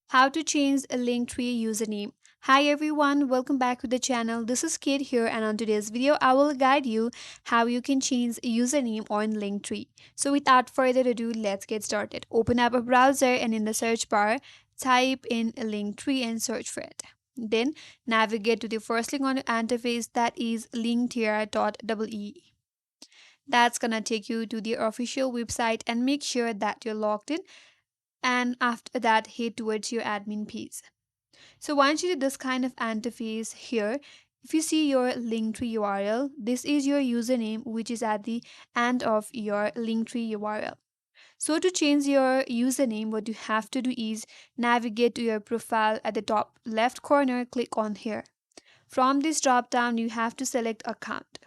How to change a Linktree username. Hi everyone, welcome back to the channel. This is Kate here, and on today's video I will guide you how you can change a username on Linktree. So without further ado, let's get started. Open up a browser and in the search bar type in Linktree and search for it. Then navigate to the first link on your interface, that is linktree.ee. That's gonna take you to the official website, and make sure that you're logged in, and after that head towards your admin page. So once you do this kind of interface here, if you see your Linktree URL, this is your username which is at the end of your Linktree URL. So to change your username, what you have to do is navigate to your profile at the top left corner, click on here. From this drop down, you have to select account.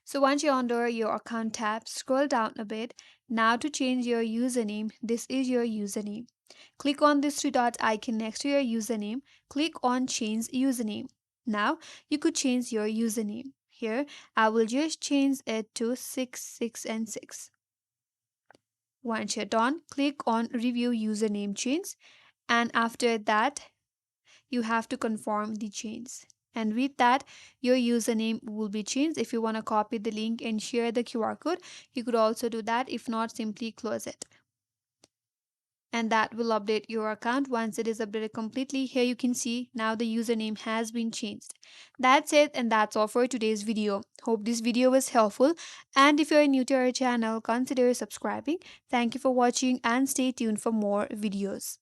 So once you're under your account tab, scroll down a bit. Now to change your username, this is your username. Click on this three dot icon next to your username. Click on change username. Now you could change your username. Here I will just change it to 6 and 6. Once you're done, click on review username change, and after that you have to confirm the change. And with that, your username will be changed. If you want to copy the link and share the QR code, you could also do that. If not, simply close it. And that will update your account. Once it is updated completely, here you can see now the username has been changed. That's it, and that's all for today's video. Hope this video was helpful, and if you're new to our channel, consider subscribing. Thank you for watching and stay tuned for more videos.